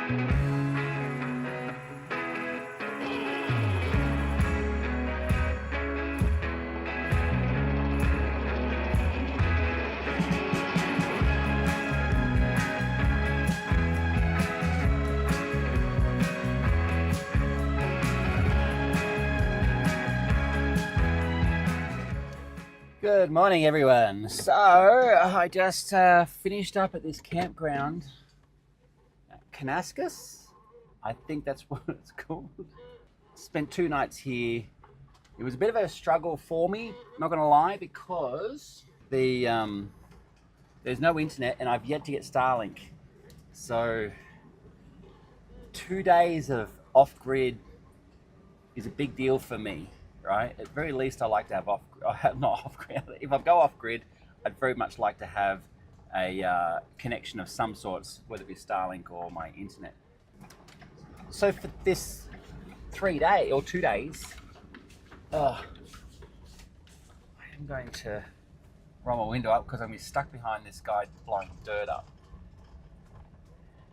Good morning, everyone. So I just finished up at this campground, Kanaskas. I think that's what it's called. Spent 2 nights here. It was a bit of a struggle for me, not gonna lie, because there's no internet and I've yet to get Starlink. So 2 days of off-grid is a big deal for me. Right? At very least, I like to have not off-grid. If I go off-grid, I'd very much like to have a connection of some sorts, whether it be Starlink or my internet. So for this 2 days, I am going to roll my window up because I'm going to be stuck behind this guy blowing dirt up.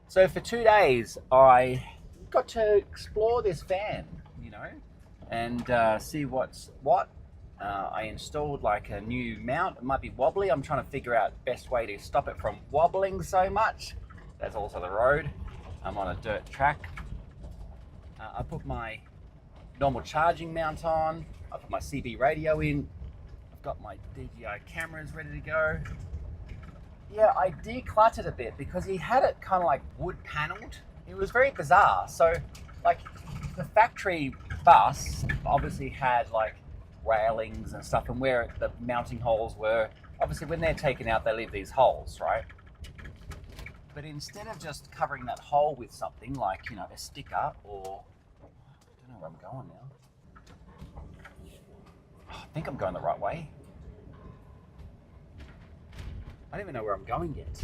So for 2 days, I got to explore this van, and see what's what. I installed like a new mount. It might be wobbly. I'm trying to figure out best way to stop it from wobbling so much. That's also the road. I'm on a dirt track. I put my normal charging mount on. I put my CB radio in. I've got my DJI cameras ready to go. Yeah, I decluttered a bit because he had it kind of like wood paneled. It was very bizarre. So like the factory bus obviously had like railings and stuff, and where the mounting holes were, obviously when they're taken out they leave these holes, right? But instead of just covering that hole with something like a sticker, or I don't know where I'm going now. I think I'm going the right way. I don't even know where I'm going yet.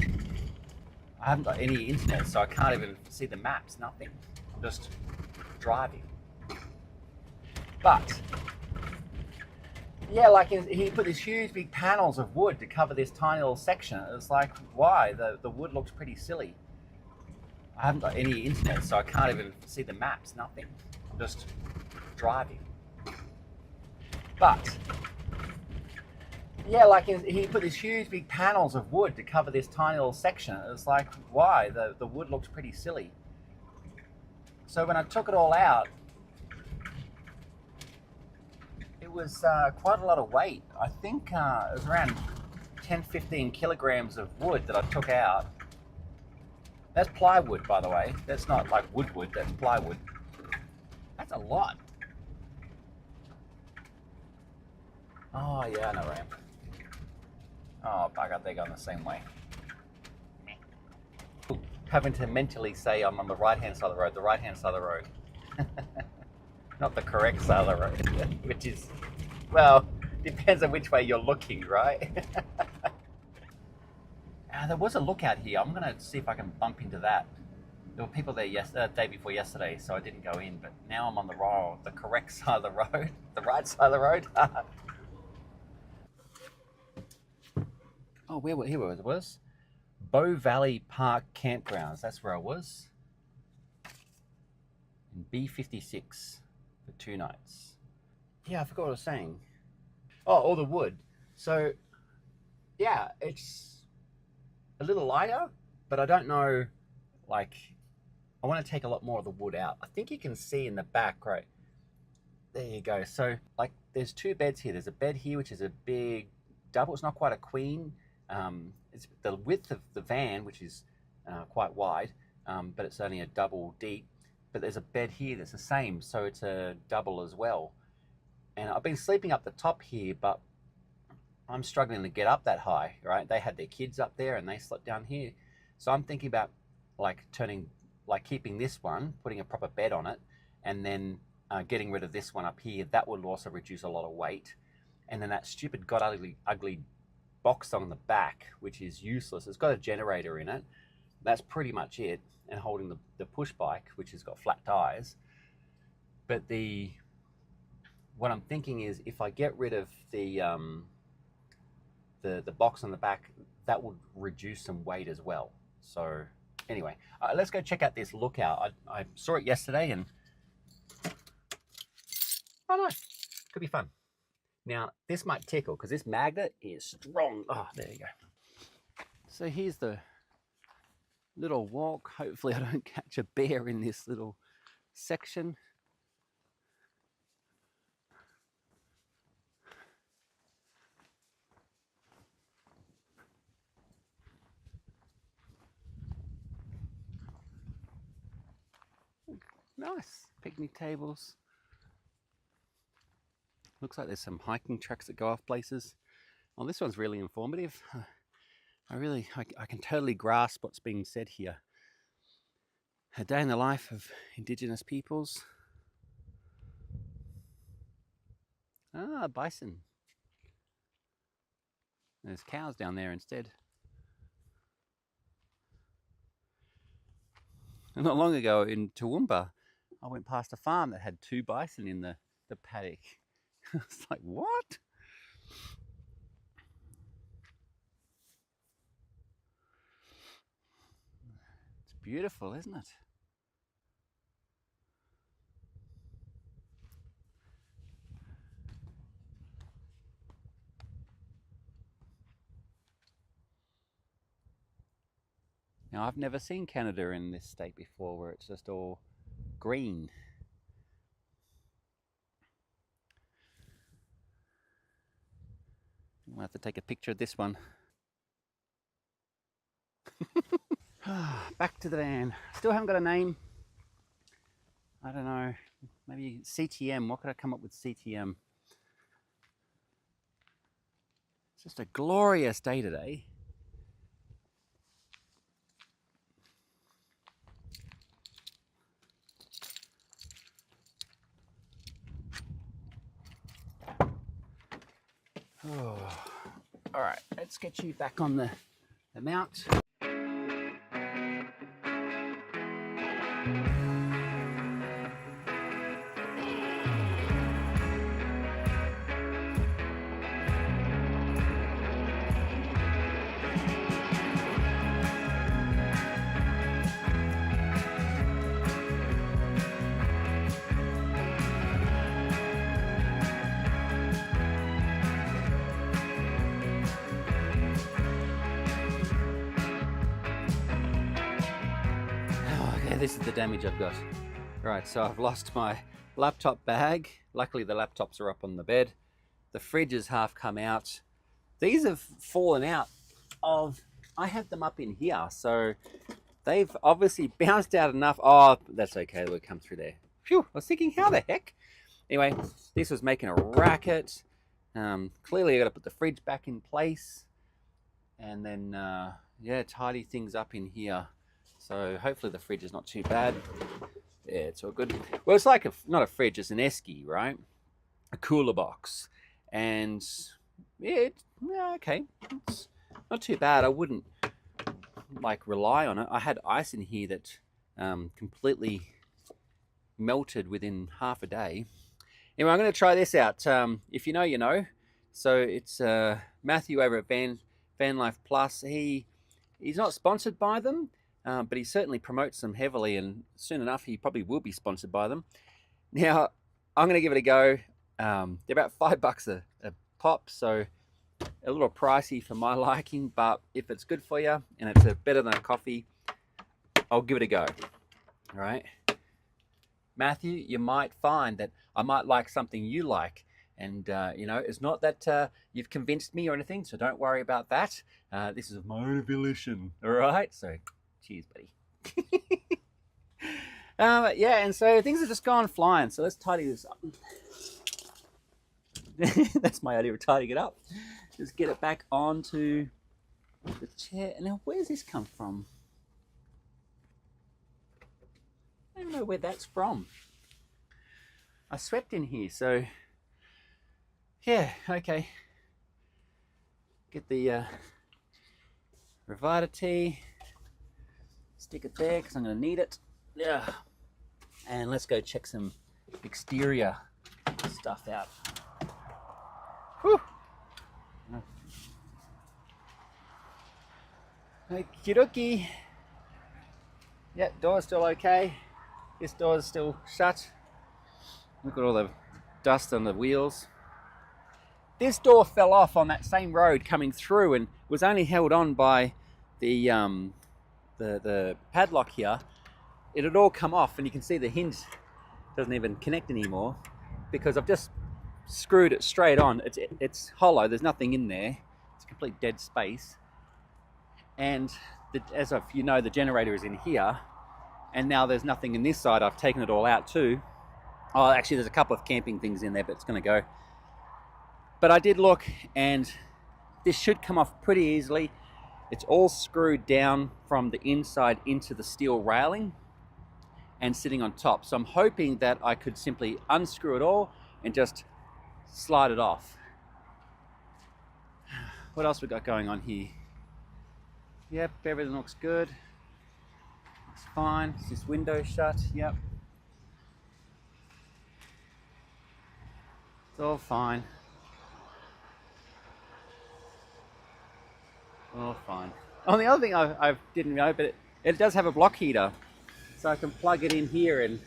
I haven't got any internet, so I can't even see the maps, nothing. I'm just driving. But yeah, like he put these huge big panels of wood to cover this tiny little section. It was like, why? The wood looks pretty silly. I haven't got any internet, so I can't even see the maps, nothing. I'm just driving. But yeah, like he put these huge big panels of wood to cover this tiny little section. It was like, why? The wood looks pretty silly. So when I took it all out, it was quite a lot of weight. I think it was around 10-15 kilograms of wood that I took out. That's plywood, by the way. That's not like wood, that's plywood. That's a lot. Oh yeah, I know where I am. Oh bugger, they're going the same way. Having to mentally say I'm on the right-hand side of the road, not the correct side of the road, which is, well, depends on which way you're looking, right? There was a lookout here. I'm going to see if I can bump into that. There were people there day before yesterday, so I didn't go in, but now I'm on the correct side of the road, the right side of the road. Oh, here it was. Bow Valley Campgrounds. That's where I was. In B56 for 2 nights. Yeah, I forgot what I was saying. Oh, all the wood. So, yeah, it's a little lighter, but I don't know, like, I want to take a lot more of the wood out. I think you can see in the back, right? There you go. So, like, there's 2 beds here. There's a bed here, which is a big double. It's not quite a queen. It's the width of the van, which is quite wide, but it's only a double deep. But there's a bed here that's the same, so it's a double as well. And I've been sleeping up the top here, but I'm struggling to get up that high, right? They had their kids up there and they slept down here. So I'm thinking about keeping this one, putting a proper bed on it, and then getting rid of this one up here. That would also reduce a lot of weight. And then that stupid ugly box on the back, which is useless. It's got a generator in it. That's pretty much it. And holding the push bike, which has got flat tires. But what I'm thinking is, if I get rid of the box on the back, that would reduce some weight as well. So Anyway, let's go check out this lookout. I saw it yesterday and, oh no, could be fun. Now, this might tickle because this magnet is strong. Oh, there you go. So here's the little walk. Hopefully I don't catch a bear in this little section. Nice picnic tables. Looks like there's some hiking tracks that go off places. Oh, this one's really informative. I can totally grasp what's being said here. A day in the life of Indigenous peoples. Ah, bison. There's cows down there instead. And not long ago in Toowoomba, I went past a farm that had 2 bison in the paddock. It's like, what? It's beautiful, isn't it? Now, I've never seen Canada in this state before where it's just all green. I'll have to take a picture of this one. Back to the van. Still haven't got a name. I don't know. Maybe CTM. What could I come up with CTM? It's just a glorious day today. Oh. All right, let's get you back on the mount. This is the damage I've got. Right, so I've lost my laptop bag. Luckily the laptops are up on the bed. The fridge has half come out. These have fallen out of, I had them up in here, so they've obviously bounced out enough. Oh, that's okay, they'll come through there. Phew, I was thinking, how the heck? Anyway, this was making a racket. Clearly I gotta put the fridge back in place and then, yeah, tidy things up in here. So hopefully the fridge is not too bad. Yeah, it's all good. Well, it's like, not a fridge, it's an esky, right? A cooler box. And yeah, okay. It's not too bad. I wouldn't like rely on it. I had ice in here that completely melted within half a day. Anyway, I'm going to try this out. If you know, you know. So it's Matthew over at Van Life Plus. He's not sponsored by them. But he certainly promotes them heavily, and soon enough he probably will be sponsored by them. Now, I'm going to give it a go. They're about $5 a pop, so a little pricey for my liking, but if it's good for you and it's better than a coffee, I'll give it a go. All right. Matthew, you might find that I might like something you like. And, you know, it's not that you've convinced me or anything, so don't worry about that. This is my own volition, all right? So, cheers, buddy. Yeah, and so things have just gone flying. So let's tidy this up. That's my idea of tidying it up. Just get it back onto the chair. Now, where's this come from? I don't know where that's from. I swept in here, so yeah, okay. Get the Revita tea. Stick it there because I'm going to need it. Yeah. And let's go check some exterior stuff out. Whew. Okie dokie. Yeah, door's still okay. This door's still shut. Look at all the dust on the wheels. This door fell off on that same road coming through and was only held on by the padlock here. It had all come off, and you can see the hinge doesn't even connect anymore because I've just screwed it straight on. It's hollow. There's nothing in there. It's a complete dead space. And as you know, the generator is in here, and now there's nothing in this side. I've taken it all out too. Oh, actually, there's a couple of camping things in there, but it's going to go. But I did look, and this should come off pretty easily. It's all screwed down from the inside into the steel railing and sitting on top. So I'm hoping that I could simply unscrew it all and just slide it off. What else we got going on here? Yep, everything looks good. It's fine. Is this window shut? Yep. It's all fine. All fine. Oh, the other thing I didn't know, but it does have a block heater. So I can plug it in here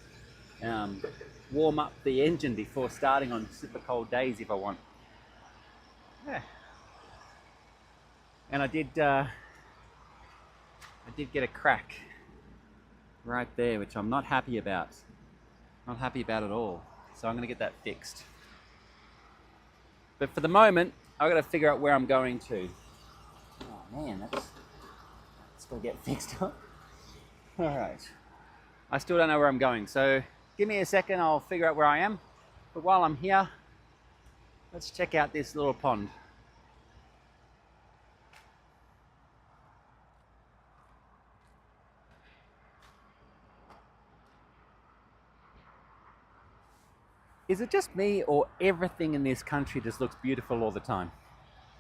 and warm up the engine before starting on super cold days if I want. Yeah. And I did get a crack right there, which I'm not happy about. Not happy about at all. So I'm going to get that fixed. But for the moment, I've got to figure out where I'm going to. Oh man, that's got to get fixed up. All right. I still don't know where I'm going, so give me a second, I'll figure out where I am. But while I'm here, let's check out this little pond. Is it just me, or everything in this country just looks beautiful all the time?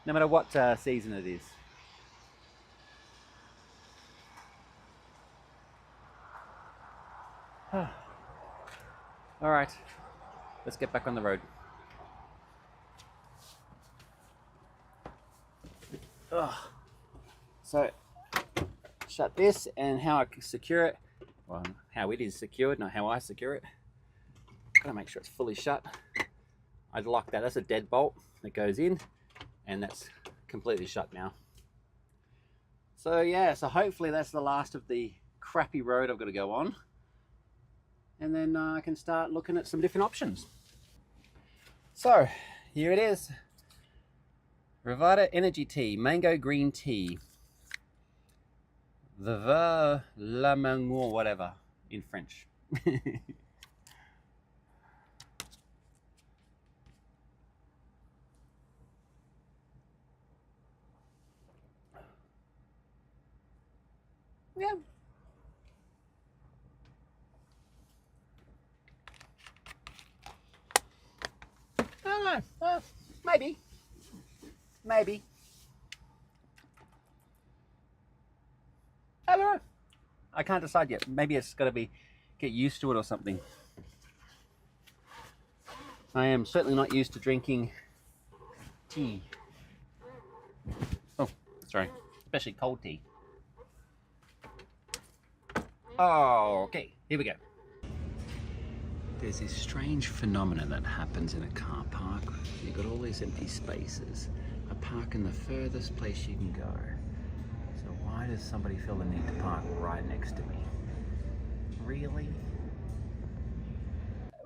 No matter what season it is. All right, let's get back on the road. So, shut this, and how I secure it, well, how it is secured, not how I secure it. Gotta make sure it's fully shut. I'd lock that. That's a dead bolt that goes in, and that's completely shut now. So yeah, so hopefully that's the last of the crappy road I've got to go on, and then I can start looking at some different options. So here it is. Revita Energy Tea, Mango Green Tea. Veuve la Mango, whatever, in French. Yeah. I don't know. Maybe. Maybe. I don't know. I can't decide yet. Maybe it's got to be get used to it or something. I am certainly not used to drinking tea. Oh, sorry. Especially cold tea. Oh, okay. Here we go. There's this strange phenomenon that happens in a car park. You've got all these empty spaces. I park in the furthest place you can go. So why does somebody feel the need to park right next to me? Really?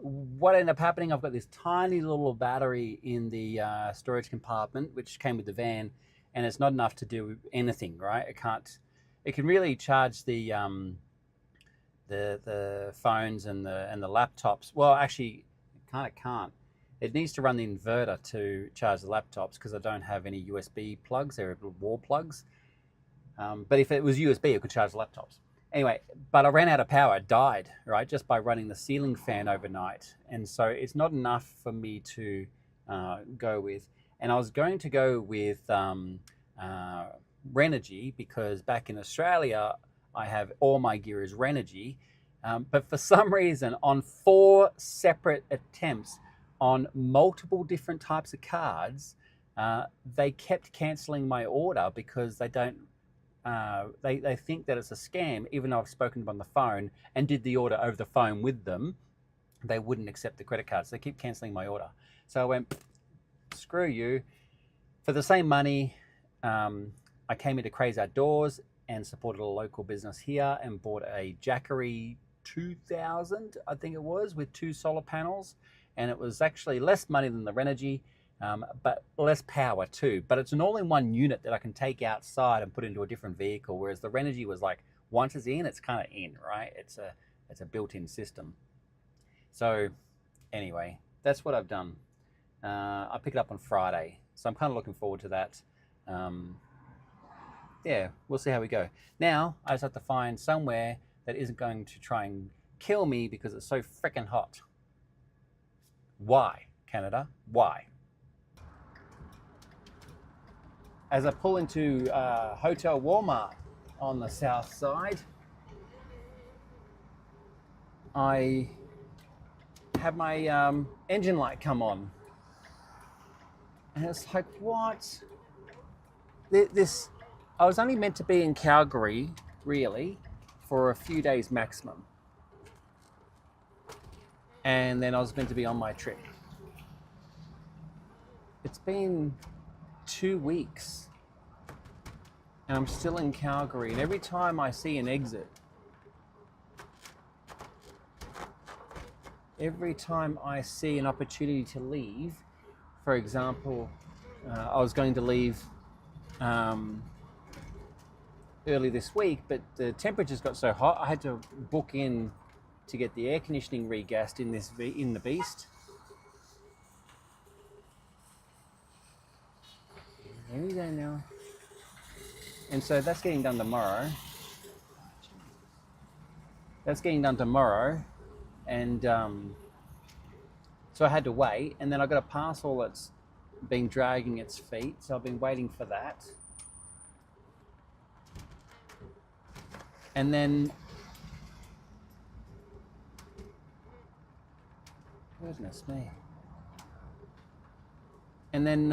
What ended up happening, I've got this tiny little battery in the storage compartment, which came with the van, and it's not enough to do anything, right? It can really charge the phones and the laptops. Well, actually, it kind of can't. It needs to run the inverter to charge the laptops because I don't have any USB plugs. They're wall plugs. But if it was USB, it could charge the laptops. Anyway, but I ran out of power. It died, right, just by running the ceiling fan overnight. And so it's not enough for me to go with. And I was going to go with Renogy because back in Australia, I have all my gear is Renogy. But for some reason, on 4 separate attempts on multiple different types of cards, they kept cancelling my order because they don't they think that it's a scam, even though I've spoken to them on the phone and did the order over the phone with them. They wouldn't accept the credit cards. They keep cancelling my order. So I went, screw you. For the same money, I came into Crazy Outdoors and supported a local business here and bought a Jackery 2000, I think it was, with 2 solar panels. And it was actually less money than the Renogy, but less power too. But it's an all-in-one unit that I can take outside and put into a different vehicle, whereas the Renogy was like, once it's in, it's kind of in, right? It's a built-in system. So anyway, that's what I've done. I pick it up on Friday, so I'm kind of looking forward to that. Yeah, we'll see how we go. Now, I just have to find somewhere that isn't going to try and kill me because it's so freaking hot. Why, Canada? Why? As I pull into Hotel Walmart on the south side, I have my engine light come on. And it's like, what? This, I was only meant to be in Calgary, really, for a few days maximum. And then I was meant to be on my trip. It's been 2 weeks and I'm still in Calgary. And every time I see an exit, every time I see an opportunity to leave, for example, I was going to leave early this week, but the temperatures got so hot I had to book in to get the air conditioning regassed in the Beast. There we go now. And so that's getting done tomorrow. And so I had to wait, and then I got a parcel that's been dragging its feet, so I've been waiting for that. And then, goodness me. And then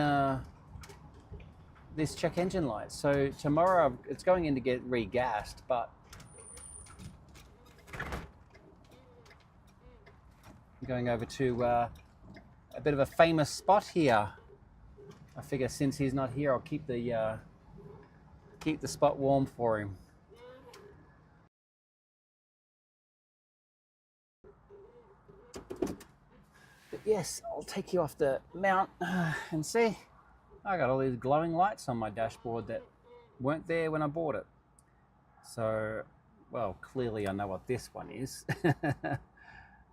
this check engine light. So tomorrow it's going in to get regassed, but I'm going over to a bit of a famous spot here. I figure since he's not here, I'll keep the spot warm for him. But yes, I'll take you off the mount and see. I got all these glowing lights on my dashboard that weren't there when I bought it. So, well, clearly I know what this one is.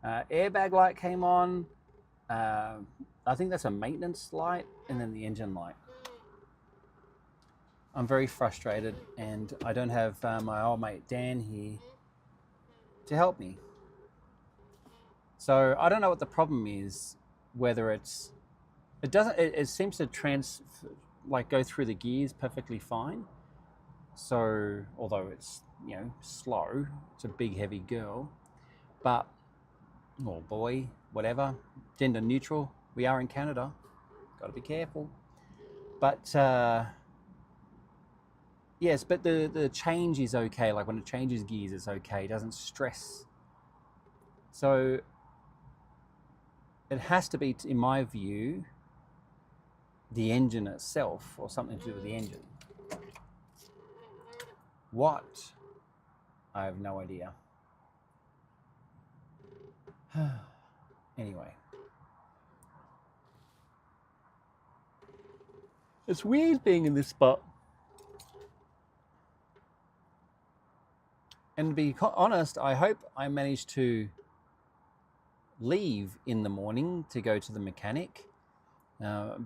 Airbag light came on. I think that's a maintenance light, and then the engine light. I'm very frustrated, and I don't have my old mate Dan here to help me. So I don't know what the problem is. Whether it seems to go through the gears perfectly fine. So although it's slow, it's a big heavy girl, but or boy, whatever, gender neutral. We are in Canada. Got to be careful. But yes, but the change is okay. Like when it changes gears, it's okay. It doesn't stress. So it has to be, in my view, the engine itself, or something to do with the engine. What? I have no idea. Anyway. It's weird being in this spot. And to be honest, I hope I manage to leave in the morning to go to the mechanic,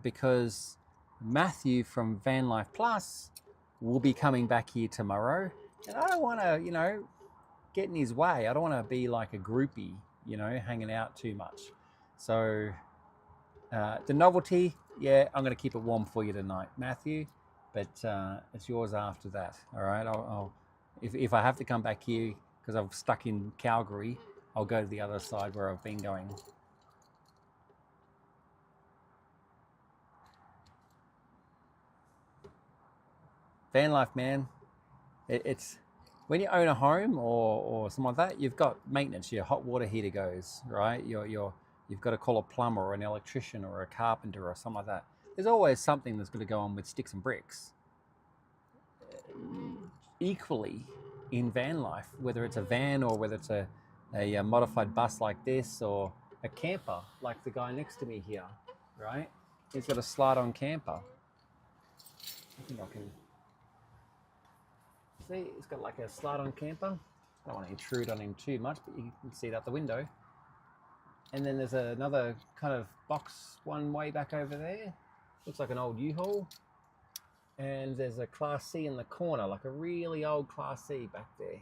because Matthew from Van Life Plus will be coming back here tomorrow, and I don't want to, get in his way. I don't want to be like a groupie, hanging out too much. So the novelty, yeah, I'm going to keep it warm for you tonight, Matthew, but it's yours after that. All right, I'll if I have to come back here because I'm stuck in Calgary, I'll go to the other side where I've been going. Van life, man. It's when you own a home or something like that, you've got maintenance. Your hot water heater goes, right? You've got to call a plumber or an electrician or a carpenter or something like that. There's always something that's going to go on with sticks and bricks. Equally, in van life, whether it's a van or whether it's a modified bus like this or a camper like the guy next to me here, right? He's got a slide-on camper. I think I can see he's got like a slide-on camper. I don't want to intrude on him too much, but you can see it out the window. And then there's another kind of box one way back over there. Looks like an old U-Haul. And there's a Class C in the corner, like a really old Class C back there.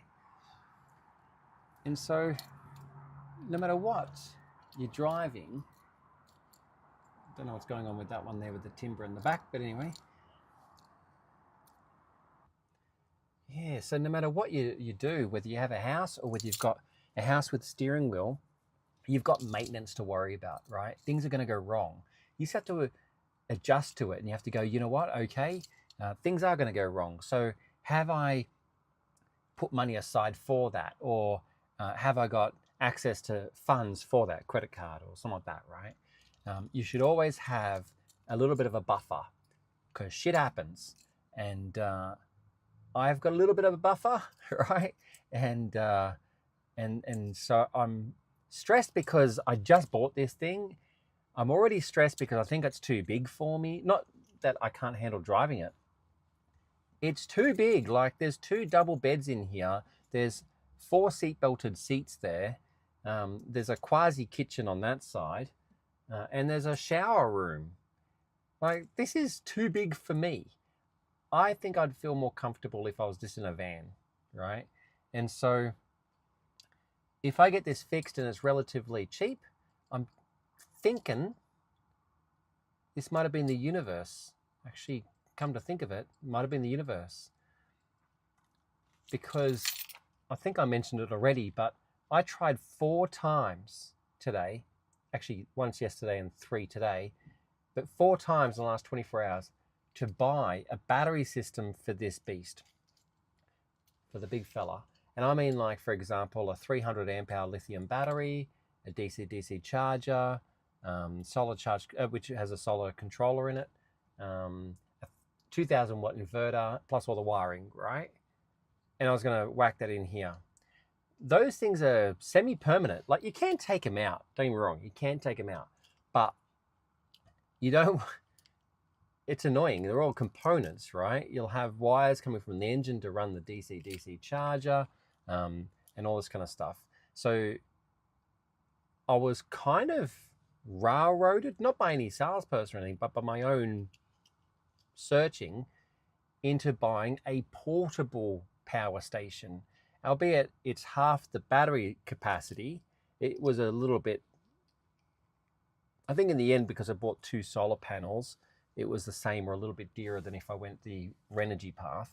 And so, no matter what you're driving, don't know what's going on with that one there with the timber in the back, but anyway. Yeah, so no matter what you do, whether you have a house or whether you've got a house with a steering wheel, you've got maintenance to worry about, right? Things are going to go wrong. You just have to adjust to it, and you have to go, you know what, okay, things are going to go wrong. So have I put money aside for that? Or have I got access to funds for that, credit card or something like that, right? You should always have a little bit of a buffer because shit happens. And I've got a little bit of a buffer, right? And so I'm stressed because I just bought this thing. I'm already stressed because I think it's too big for me. Not that I can't handle driving it. It's too big. Like there's 2 double beds in here. There's 4 seat-belted seats there. There's a quasi kitchen on that side. And there's a shower room. Like this is too big for me. I think I'd feel more comfortable if I was just in a van, right? And so if I get this fixed and it's relatively cheap, I'm thinking this might have been the universe. Actually, come to think of it, might have been the universe. Because I think I mentioned it already, but I tried 4 times today, actually once yesterday and 3 today, but 4 times in the last 24 hours to buy a battery system for this beast, for the big fella. And I mean, like, for example, a 300 amp hour lithium battery, a DC-DC charger, solar charge, which has a solar controller in it, a 2000 watt inverter, plus all the wiring, right? And I was going to whack that in here. Those things are semi-permanent. Like, you can take them out. Don't get me wrong. You can take them out. But you don't... It's annoying. They're all components, right? You'll have wires coming from the engine to run the DC-DC charger, and all this kind of stuff. So I was kind of railroaded, not by any salesperson or anything, but by my own searching into buying a portable power station. Albeit it's half the battery capacity, it was a little bit, I think in the end, because I bought 2 solar panels, it was the same or a little bit dearer than if I went the Renogy path.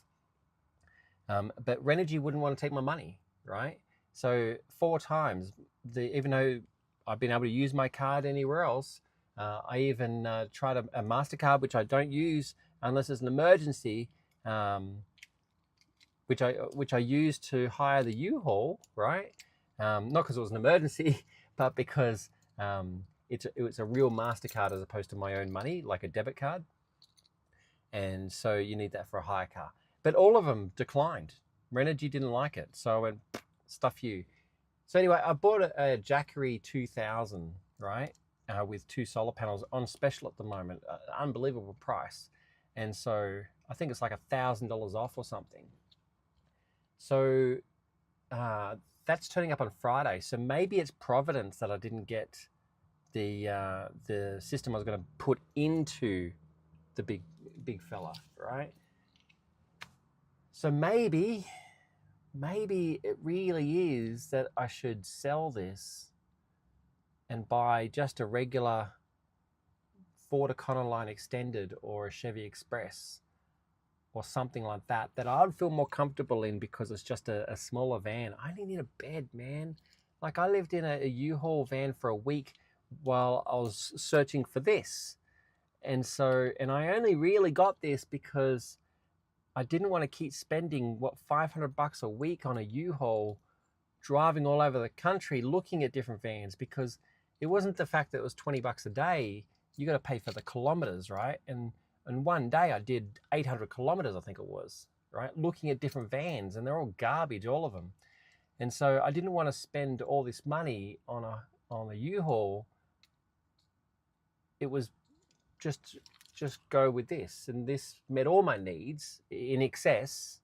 But Renogy wouldn't want to take my money, right? So 4 times, even though I've been able to use my card anywhere else, I even tried a MasterCard, which I don't use unless it's an emergency, which I used to hire the U-Haul, right? Not because it was an emergency, but because it's a real MasterCard as opposed to my own money, like a debit card. And so you need that for a hire car. But all of them declined. Renogy didn't like it. So I went, stuff you. So anyway, I bought a Jackery 2000, right? With 2 solar panels on special at the moment. Unbelievable price. And so I think it's like $1,000 off or something. So that's turning up on Friday. So maybe it's Providence that I didn't get the system I was going to put into the big fella, right? So maybe it really is that I should sell this and buy just a regular Ford Econoline Extended or a Chevy Express or something like that I'd feel more comfortable in because it's just a smaller van. I only need a bed, man. Like I lived in a U-Haul van for a week while I was searching for this. And I only really got this because I didn't want to keep spending, what, $500 a week on a U-Haul, driving all over the country looking at different vans, because it wasn't the fact that it was $20 a day. You got to pay for the kilometers, right? And one day I did 800 kilometers, I think it was, right? Looking at different vans, and they're all garbage, all of them. And so I didn't want to spend all this money on a U-Haul. It was just go with this, and this met all my needs in excess.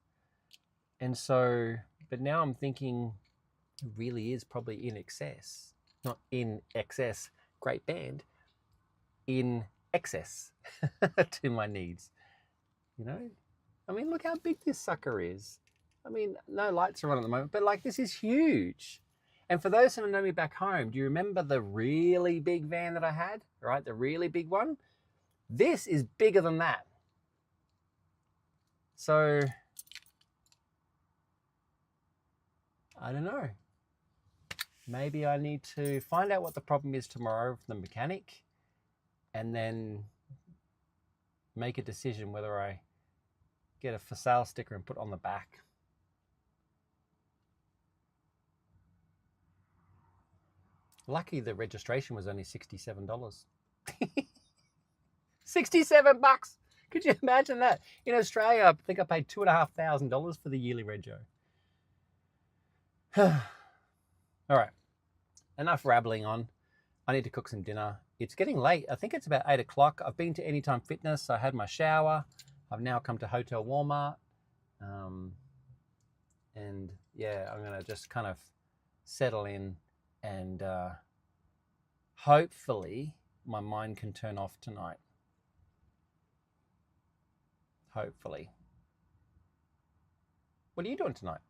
And so, but now I'm thinking it really is probably in excess, not in excess, great band, in excess to my needs. You know, I mean, look how big this sucker is. I mean, no lights are on at the moment, but like, this is huge. And for those who know me back home, do you remember the really big van that I had, right? The really big one? This is bigger than that. So, I don't know. Maybe I need to find out what the problem is tomorrow from the mechanic, and then make a decision whether I get a for sale sticker and put on the back. Lucky the registration was only $67. $67. Could you imagine that? In Australia, I think I paid $2,500 for the yearly rego. All right, enough rabbling on. I need to cook some dinner. It's getting late. I think it's about 8 o'clock. I've been to Anytime Fitness. I had my shower. I've now come to Hotel Walmart. And yeah, I'm going to just kind of settle in, and hopefully my mind can turn off tonight. Hopefully. What are you doing tonight?